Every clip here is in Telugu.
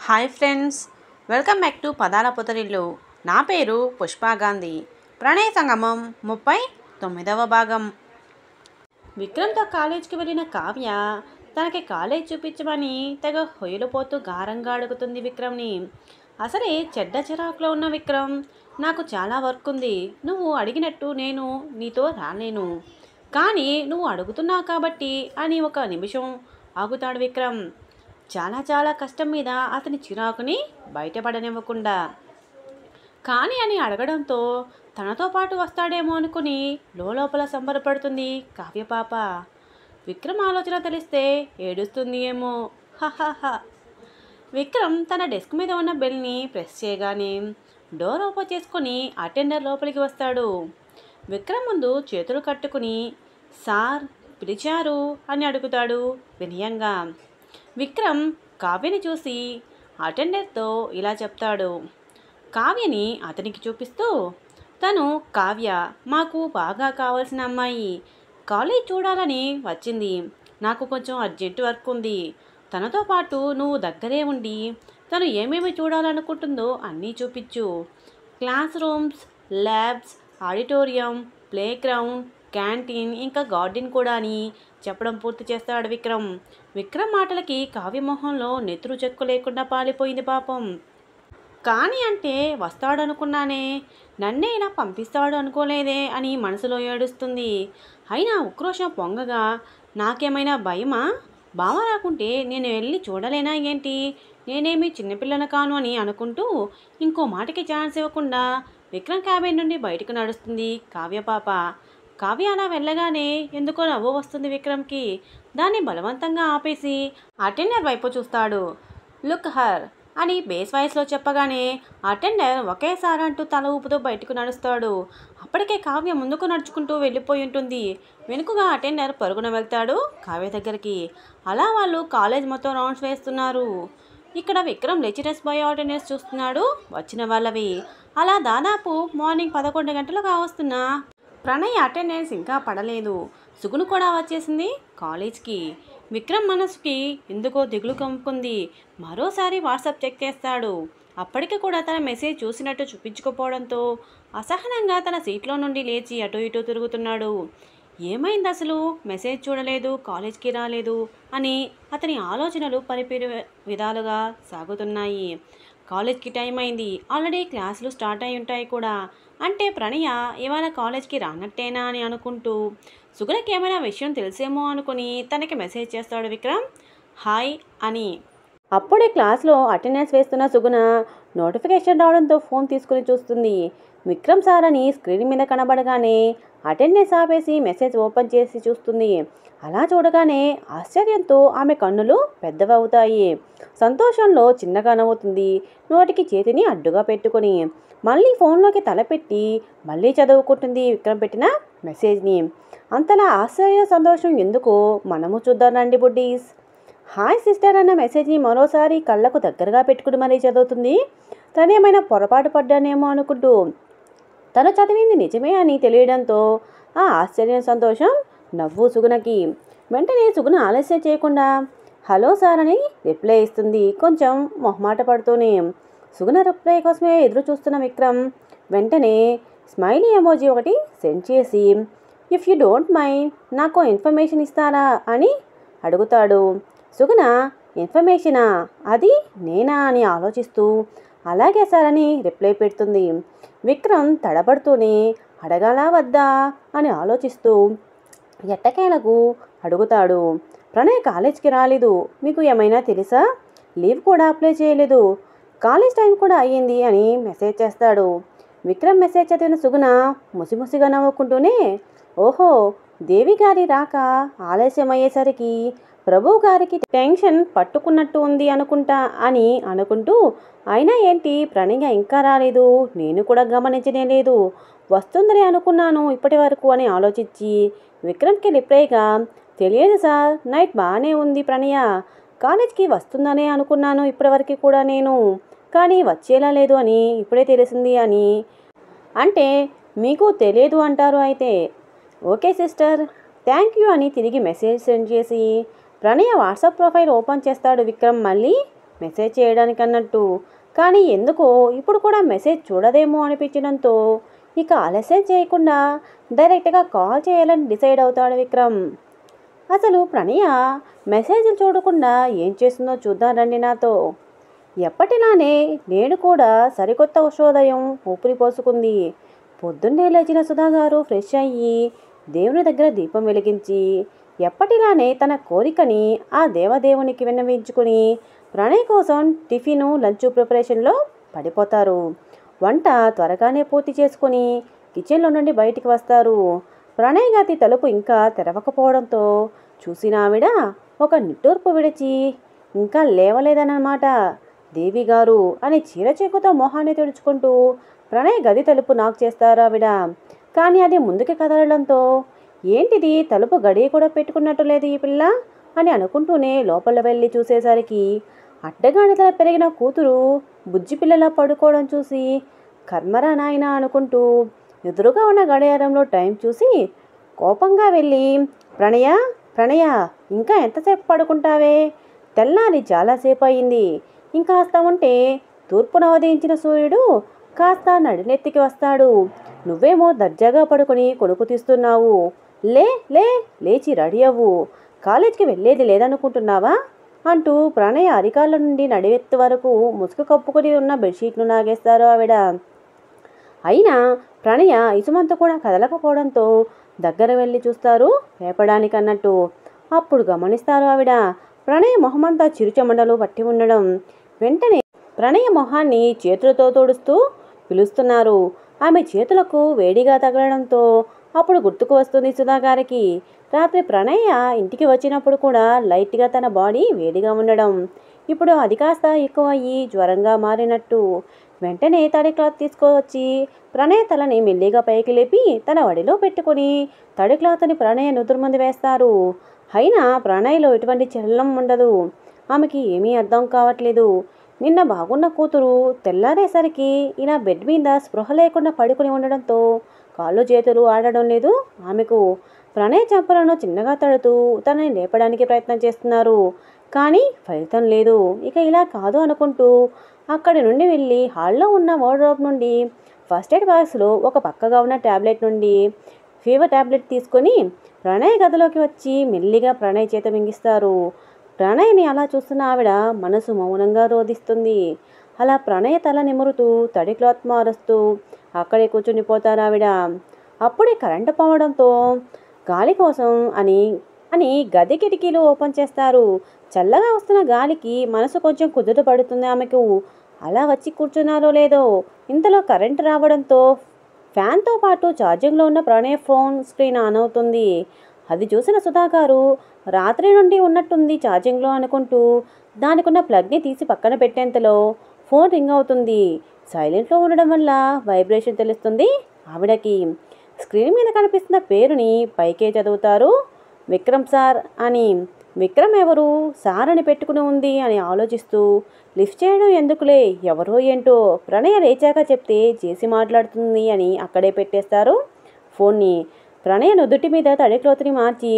Hi friends, welcome back to పదాల పొదరిల్లు. నా పేరు పుష్పా గాంధీ. ప్రణయ సంగమం 39వ భాగం. విక్రమ్తో కాలేజీకి వెళ్ళిన కావ్య తనకి కాలేజ్ చూపించమని తెగ హొయ్యలుపోతూ గారంగా అడుగుతుంది విక్రమ్ని. అసలే చెడ్డ చిరాకులో ఉన్న విక్రమ్, నాకు చాలా వర్క్ ఉంది, నువ్వు అడిగినట్టు నేను నీతో రాలేను, కానీ నువ్వు అడుగుతున్నావు కాబట్టి అని ఒక నిమిషం ఆగుతాడు విక్రమ్. చాలా కష్టం మీద అతని చిరాకుని బయటపడనివ్వకుండా. కానీ అని అడగడంతో తనతో పాటు వస్తాడేమో అనుకుని లోపల సంబరపడుతుంది కావ్యపాప. విక్రమ్ ఆలోచన తెలిస్తే ఏడుస్తుంది ఏమో. హహహ. విక్రమ్ తన డెస్క్ మీద ఉన్న బెల్ని ప్రెస్ చేయగానే డోర్ ఓపెన్ చేసుకుని అటెండర్ లోపలికి వస్తాడు. విక్రమ్ ముందు చేతులు కట్టుకుని, సార్ పిలిచారు అని అడుగుతాడు వినయంగా. విక్రమ్ కావ్యని చూసి అటెండర్తో ఇలా చెప్తాడు. కావ్యని అతనికి చూపిస్తూ, తను కావ్య, మాకు బాగా కావాల్సిన అమ్మాయి. కాలేజ్ చూడాలని వచ్చింది. నాకు కొంచెం అర్జెంట్ వర్క్ ఉంది. తనతో పాటు నువ్వు దగ్గరే ఉండి తను ఏమేమి చూడాలనుకుంటుందో అన్నీ చూపించు. Class rooms, labs, auditorium, play ground, canteen, ఇంకా గార్డెన్ కూడా అని చెప్పడం పూర్తి చేస్తాడు విక్రమ్. విక్రమ్ మాటలకి కావ్యమోహంలో నెత్తురు చెక్కు లేకుండా పాలిపోయింది పాపం. కానీ అంటే వస్తాడనుకున్నానే, నన్నే ఇలా పంపిస్తాడు అనుకోలేదే అని మనసులో ఏడుస్తుంది. అయినా ఉక్రోషం పొంగగా, నాకేమైనా భయమా? బావ రాకుంటే నేను వెళ్ళి చూడలేనా ఏంటి? నేనేమి చిన్నపిల్లన కాను అని అనుకుంటూ ఇంకో మాటకి ఛాన్స్ ఇవ్వకుండా విక్రమ్ క్యాబిన్ నుండి బయటకు నడుస్తుంది కావ్యపాప. కావ్య అలా వెళ్ళగానే ఎందుకో నవ్వు వస్తుంది విక్రమ్కి. దాన్ని బలవంతంగా ఆపేసి అటెండర్ వైపు చూస్తాడు. లుక్ హర్ అని బేస్ వాయిస్లో చెప్పగానే అటెండర్ ఒకేసారి అంటూ తల ఊపుతూ బయటకు నడుస్తాడు. అప్పటికే కావ్య ముందుకు నడుచుకుంటూ వెళ్ళిపోయి ఉంటుంది. వెనుకగా అటెండర్ పరుగున వెళ్తాడు కావ్య దగ్గరికి. అలా వాళ్ళు కాలేజ్ మొత్తం రౌండ్స్ వేస్తున్నారు. ఇక్కడ విక్రమ్ లెక్చరర్స్ బాయ్ అటెండెన్స్ చూస్తున్నాడు వచ్చిన వాళ్ళవి. అలా దాదాపు మార్నింగ్ 11 గంటలు కావస్తున్నా ప్రణయ్ అటెండెన్స్ ఇంకా పడలేదు. సుగును కూడా వచ్చేసింది కాలేజ్కి. విక్రమ్ మనసుకి ఎందుకో దిగులు కమ్ముకుంది. మరోసారి వాట్సాప్ చెక్ చేస్తాడు. అప్పటికి కూడా తన మెసేజ్ చూసినట్టు చూపించుకోపోవడంతో అసహనంగా తన సీట్లో నుండి లేచి అటు ఇటు తిరుగుతున్నాడు. ఏమైంది అసలు, మెసేజ్ చూడలేదు, కాలేజ్కి రాలేదు అని అతని ఆలోచనలు పరిపిరి విధాలుగా సాగుతున్నాయి. కాలేజ్కి టైం అయింది. ఆల్రెడీ క్లాసులు స్టార్ట్ అయి ఉంటాయి కూడా. అంటే ప్రణయ ఇవాళ కాలేజ్కి రానట్టేనా అని అనుకుంటూ సుగుణకి ఏమైనా విషయం తెలిసేమో అనుకుని తనకి మెసేజ్ చేస్తాడు విక్రమ్, హాయ్ అని. అప్పుడే క్లాస్లో అటెండెన్స్ వేస్తున్న సుగుణ నోటిఫికేషన్ రావడంతో ఫోన్ తీసుకుని చూస్తుంది. విక్రమ్ సార్ అని స్క్రీన్ మీద కనబడగానే అటెండెన్స్ ఆపేసి మెసేజ్ ఓపెన్ చేసి చూస్తుంది. అలా చూడగానే ఆశ్చర్యంతో ఆమె కన్నులు పెద్దవవుతాయి. సంతోషంలో చిన్నగా నవ్వుతుంది, నోటికి చేతిని అడ్డుగా పెట్టుకొని. మళ్ళీ ఫోన్లోకి తలపెట్టి మళ్ళీ చదువుకుంటుంది విక్రమ్ పెట్టిన మెసేజ్ని. అంతలా ఆశ్చర్య సంతోషం ఎందుకో మనము చూద్దాం రండి బుడ్డీస్. హాయ్ సిస్టర్ అన్న మెసేజ్ని మరోసారి కళ్ళకు దగ్గరగా పెట్టుకుని మరీ చదువుతుంది. తనేమైనా పొరపాటు పడ్డానేమో అనుకుంటూ. తను చదివింది నిజమే అని తెలియడంతో ఆ ఆశ్చర్యం సంతోషం నవ్వు సుగుణకి. వెంటనే సుగుణ ఆలస్యం చేయకుండా హలో సార్ అని రిప్లై ఇస్తుంది, కొంచెం మొహమాట పడుతూనే. సుగుణ రిప్లై కోసమే ఎదురు చూస్తున్న విక్రమ్ వెంటనే స్మైలీ ఎమోజీ ఒకటి సెండ్ చేసి, ఇఫ్ యూ డోంట్ మైండ్ నాకు ఇన్ఫర్మేషన్ ఇస్తారా అని అడుగుతాడు. సుగుణ ఇన్ఫర్మేషనా, అది నేనా అని ఆలోచిస్తూ అలాగే సార్ అని రిప్లై పెడుతుంది. విక్రమ్ తడబడుతూనే అడగాలా వద్దా అని ఆలోచిస్తూ ఎట్టకేలకు అడుగుతాడు, ప్రణయ్ కాలేజ్కి రాలేదు, మీకు ఏమైనా తెలుసా? లీవ్ కూడా అప్లై చేయలేదు, కాలేజ్ టైం కూడా అయ్యింది అని మెసేజ్ చేస్తాడు. విక్రమ్ మెసేజ్ చదివిన సుగుణ ముసిముసిగా నవ్వుకుంటూనే, ఓహో దేవి గారి రాక ఆలస్యం అయ్యేసరికి ప్రభు గారికి టెన్షన్ పట్టుకున్నట్టు ఉంది అనుకుంటా అని అనుకుంటూ, అయినా ఏంటి ప్రణయ ఇంకా రాలేదు, నేను కూడా గమనించనే లేదు, వస్తుందని అనుకున్నాను ఇప్పటి వరకు అని ఆలోచించి విక్రమ్కి రిప్లైగా, తెలియదు సార్, నైట్ బాగానే ఉంది ప్రణయ, కాలేజ్కి వస్తుందనే అనుకున్నాను ఇప్పటివరకు కూడా నేను, కానీ వచ్చేలా లేదు అని ఇప్పుడే తెలిసింది అని. అంటే మీకు తెలియదు అంటారు అయితే. ఓకే సిస్టర్, థ్యాంక్ యూ అని తిరిగి మెసేజ్ సెండ్ చేసి ప్రణయ వాట్సాప్ ప్రొఫైల్ ఓపెన్ చేస్తాడు విక్రమ్ మళ్ళీ మెసేజ్ చేయడానికి అన్నట్టు. కానీ ఎందుకో ఇప్పుడు కూడా మెసేజ్ చూడదేమో అనిపించడంతో ఇక ఆలస్యం చేయకుండా డైరెక్ట్గా కాల్ చేయాలని డిసైడ్ అవుతాడు విక్రమ్. అసలు ప్రణయ మెసేజ్లు చూడకుండా ఏం చేస్తుందో చూద్దాం రండి నాతో. ఎప్పటిలానే నేను కూడా సరికొత్త ఉషోదయం ఊపిరి పోసుకుంది. పొద్దున్నే లేచిన సుధాగారు ఫ్రెష్ అయ్యి దేవుని దగ్గర దీపం వెలిగించి ఎప్పటిలానే తన కోరికని ఆ దేవదేవునికి విన్నవించుకుని ప్రణయ్ కోసం టిఫిను లంచ్ ప్రిపరేషన్లో పడిపోతారు. వంట త్వరగానే పూర్తి చేసుకుని కిచెన్లో నుండి బయటికి వస్తారు. ప్రణయ్ గది తలుపు ఇంకా తెరవకపోవడంతో చూసిన ఆవిడ ఒక నిట్టూర్పు విడిచి ఇంకా లేవలేదన్నమాట. దేవి గారు అని చీరచేకుతో మొహాన్ని తుడుచుకుంటూ ప్రణయ్ గది తలుపు నాక్ చేస్తారు ఆవిడ. కానీ అది ముందుకి కదలడంతో ఏంటిది తలుపు గడియ కూడా పెట్టుకున్నట్టు లేదు ఈ పిల్ల అని అనుకుంటూనే లోపల వెళ్ళి చూసేసరికి అడ్డగాడిదల పెరిగిన కూతురు బుజ్జి పిల్లలా పడుకోవడం చూసి కర్మరా నాయన అనుకుంటూ ఎదురుగా ఉన్న గడియారంలో టైం చూసి కోపంగా వెళ్ళి ప్రణయ ప్రణయ ఇంకా ఎంతసేపు పడుకుంటావే? తెల్లారి చాలాసేపు అయింది. ఇంకాస్త ఉంటే తూర్పున ఉదయించిన సూర్యుడు కాస్త నడినెత్తికి వస్తాడు. నువ్వేమో దర్జాగా పడుకొని కొడుకు తీస్తున్నావు. లే లే లేచి రెడీ అవ్వు. కాలేజీకి వెళ్ళేది లేదనుకుంటున్నావా అంటూ ప్రణయ అరికాళ్ళ నుండి నడివెత్తు వరకు ముసుగు కప్పుకొని ఉన్న బెడ్షీట్ను నాగేస్తారు ఆవిడ. అయినా ప్రణయ ఇసుమంతా కూడా కదలకపోవడంతో దగ్గర వెళ్ళి చూస్తారు లేపడానికి అన్నట్టు. అప్పుడు గమనిస్తారు ఆవిడ ప్రణయ మొహమంతా చిరుచెమటలు పట్టి ఉండడం. వెంటనే ప్రణయ మొహాన్ని చేతులతో తోడుస్తూ పిలుస్తున్నారు. ఆమె చేతులకు వేడిగా తగలడంతో అప్పుడు గుర్తుకు వస్తుంది సుధాగారికి రాత్రి ప్రణయ ఇంటికి వచ్చినప్పుడు కూడా లైట్గా తన బాడీ వేడిగా ఉండడం. ఇప్పుడు అది కాస్త ఎక్కువ అయ్యి జ్వరంగా మారినట్టు. వెంటనే తడి క్లాత్ తీసుకువచ్చి ప్రణయ తలని మెల్లిగా పైకి లేపి తన వడిలో పెట్టుకుని తడి క్లాత్ని ప్రణయ నుదురు ముందు వేస్తారు. అయినా ప్రణయ్లో ఎటువంటి చలనం ఉండదు. ఆమెకి ఏమీ అర్థం కావట్లేదు. నిన్న బాగున్న కూతురు తెల్లారేసరికి ఇలా బెడ్ మీద స్పృహ లేకుండా పడుకుని ఉండడంతో కాళ్ళు చేతులు ఆడడం లేదు ఆమెకు. ప్రణయ్ చెంపలను చిన్నగా తడుతూ తనని లేపడానికి ప్రయత్నం చేస్తున్నారు. కానీ ఫలితం లేదు. ఇక ఇలా కాదు అనుకుంటూ అక్కడి నుండి వెళ్ళి హాల్లో ఉన్న వార్డ్రోబ్ నుండి ఫస్ట్ ఎయిడ్ బాక్స్లో ఒక పక్కగా ఉన్న ట్యాబ్లెట్ నుండి ఫీవర్ ట్యాబ్లెట్ తీసుకొని ప్రణయ్ గదిలోకి వచ్చి మెల్లిగా ప్రణయ్ చేత మింగిస్తారు. ప్రణయ్ని అలా చూస్తున్న ఆవిడ మనసు మౌనంగా రోధిస్తుంది. అలా ప్రణయ్ తల నిమురుతూ తడి క్లాత్ మారుస్తూ అక్కడే కూర్చునిపోతారు ఆవిడ. అప్పుడే కరెంటు పోవడంతో గాలి కోసం అని గది కిటికీలు ఓపెన్ చేస్తారు. చల్లగా వస్తున్న గాలికి మనసు కొంచెం కుదుట పడుతుంది ఆమెకు. అలా వచ్చి కూర్చున్నారో లేదో ఇంతలో కరెంటు రావడంతో ఫ్యాన్తో పాటు ఛార్జింగ్లో ఉన్న ప్రణయ్ ఫోన్ స్క్రీన్ ఆన్ అవుతుంది. అది చూసిన సుధాగారు రాత్రి నుండి ఉన్నట్టుంది ఛార్జింగ్లో అనుకుంటూ దానికున్న ప్లగ్ని తీసి పక్కన పెట్టేంతలో ఫోన్ రింగ్ అవుతుంది. సైలెంట్లో ఉండడం వల్ల వైబ్రేషన్ తెలుస్తుంది ఆవిడకి. స్క్రీన్ మీద కనిపిస్తున్న పేరుని పైకే చదువుతారు విక్రమ్ సార్ అని. విక్రమ్ ఎవరు సార్ అని పెట్టుకుని ఉంది అని ఆలోచిస్తూ లిఫ్ట్ చేయడం ఎందుకులే ఎవరో ఏంటో ప్రణయ లేచాక చెప్తే చేసి మాట్లాడుతుంది అని అక్కడే పెట్టేస్తారు ఫోన్ని. ప్రణయ నుదుటి మీద తడి క్లోత్ని మార్చి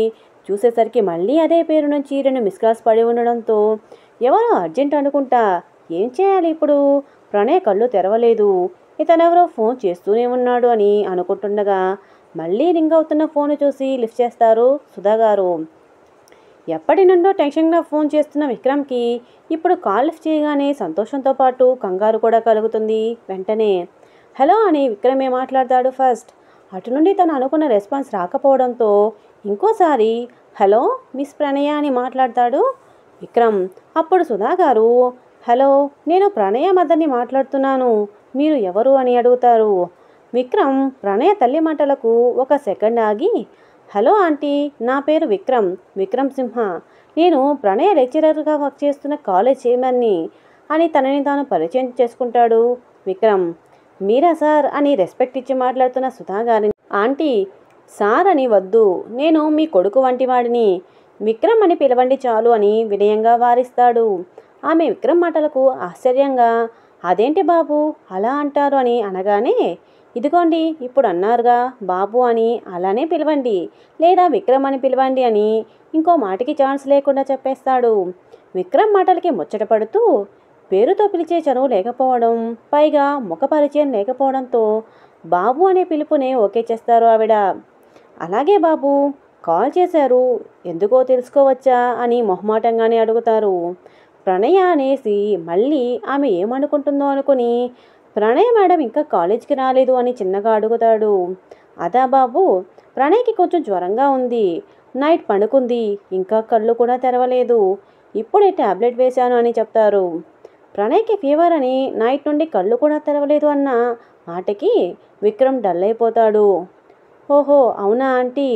చూసేసరికి మళ్ళీ అదే పేరు నుంచి 2 మిస్ కాల్స్ పడి ఉండడంతో ఎవరో అర్జెంట్ అనుకుంటా. ఏం చేయాలి ఇప్పుడు? ప్రణయ్ కళ్ళు తెరవలేదు. ఇతనెవరో ఫోన్ చేస్తూనే ఉన్నాడు అని అనుకుంటుండగా మళ్ళీ రింగ్ అవుతున్న ఫోన్ చూసి లిఫ్ట్ చేస్తారు సుధాగారు. ఎప్పటి నుండో టెన్షన్గా ఫోన్ చేస్తున్న విక్రమ్కి ఇప్పుడు కాల్ లిఫ్ట్ చేయగానే సంతోషంతో పాటు కంగారు కూడా కలుగుతుంది. వెంటనే హలో అని విక్రమే మాట్లాడతాడు ఫస్ట్. అటు నుండి తను అనుకున్న రెస్పాన్స్ రాకపోవడంతో ఇంకోసారి హలో మిస్ ప్రణయ అని మాట్లాడతాడు విక్రమ్. అప్పుడు సుధాగారు హలో నేను ప్రణయ మదర్ని మాట్లాడుతున్నాను, మీరు ఎవరు అని అడుగుతారు. విక్రమ్ ప్రణయ తల్లి మాటలకు ఒక సెకండ్ ఆగి హలో ఆంటీ, నా పేరు విక్రమ్ సింహ, నేను ప్రణయ లెక్చరర్గా వర్క్ చేస్తున్న కాలేజ్ చైర్మన్ని అని తనని తాను పరిచయం చేసుకుంటాడు విక్రమ్. మీరా సార్ అని రెస్పెక్ట్ ఇచ్చి మాట్లాడుతున్న సుధాగారిని ఆంటీ సార్ అని వద్దు, నేను మీ కొడుకు వంటి వాడిని, విక్రమ్ అని పిలవండి చాలు అని వినయంగా వారిస్తాడు. ఆమె విక్రమ్ మాటలకు ఆశ్చర్యంగా అదేంటి బాబు అలా అంటారు అని అనగానే ఇదిగోండి ఇప్పుడు అన్నారుగా బాబు అని అలానే పిలవండి, లేదా విక్రమ్ అని పిలవండి అని ఇంకో మాటకి ఛాన్స్ లేకుండా చెప్పేస్తాడు. విక్రమ్ మాటలకి ముచ్చటపడుతూ పేరుతో పిలిచే చనువు లేకపోవడం, పైగా ముఖ పరిచయం లేకపోవడంతో బాబు అనే పిలుపునే ఓకే చేస్తారు ఆవిడ. అలాగే బాబు, కాల్ చేశారు, ఎందుకో తెలుసుకోవచ్చా అని మొహమాటంగానే అడుగుతారు. ప్రణయ అనేసి మళ్ళీ ఆమె ఏమనుకుంటుందో అనుకుని ప్రణయ్ మేడం ఇంకా కాలేజ్కి రాలేదు అని చిన్నగా అడుగుతాడు. అదా బాబు, ప్రణయ్కి కొంచెం జ్వరంగా ఉంది, నైట్ పడుకుంది, ఇంకా కళ్ళు కూడా తెరవలేదు, ఇప్పుడే ట్యాబ్లెట్ వేశాను అని చెప్తారు. ప్రణయ్కి ఫీవర్ అని నైట్ నుండి కళ్ళు కూడా తెరవలేదు అన్న మాటకి విక్రమ్ డల్ అయిపోతాడు. ఓహో అవునా ఆంటీ,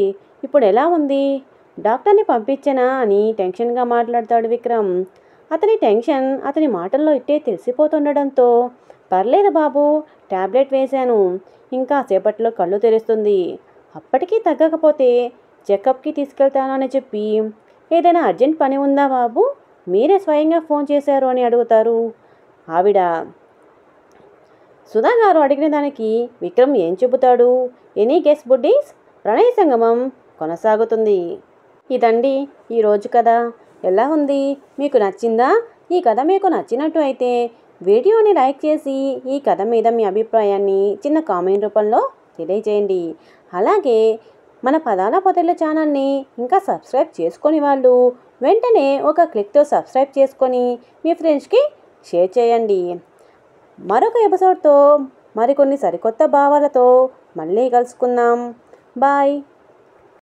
ఇప్పుడు ఎలా ఉంది, డాక్టర్ని పంపించనా అని టెన్షన్గా మాట్లాడతాడు విక్రమ్. అతని టెన్షన్ అతని మాటల్లో ఇట్టే తెలిసిపోతుండడంతో పర్లేదు బాబు, ట్యాబ్లెట్ వేశాను, ఇంకా సేపట్లో కళ్ళు తెరుస్తుంది, అప్పటికీ తగ్గకపోతే చెకప్కి తీసుకెళ్తాను అని చెప్పి ఏదైనా అర్జెంట్ పని ఉందా బాబు, మీరే స్వయంగా ఫోన్ చేశారు అని అడుగుతారు ఆవిడ. సుధా గారు అడిగిన దానికి విక్రమ్ ఏం చెబుతాడు? Any guess buddies? ప్రణయ సంగమం కొనసాగుతుంది. ఇదండి ఈరోజు కథ. ఎలా ఉంది, మీకు నచ్చిందా? ఈ కథ మీకు నచ్చినట్టు అయితే వీడియోని లైక్ చేసి ఈ కథ మీద మీ అభిప్రాయాన్ని చిన్న కామెంట్ రూపంలో తెలియజేయండి. అలాగే మన పదాల పొదల ఛానల్ని ఇంకా సబ్స్క్రైబ్ చేసుకొని వాళ్ళు వెంటనే ఒక క్లిక్తో సబ్స్క్రైబ్ చేసుకొని మీ ఫ్రెండ్స్కి షేర్ చేయండి. మరొక ఎపిసోడ్తో మరికొన్ని సరికొత్త భావాలతో మళ్ళీ కలుసుకుందాం. బాయ్.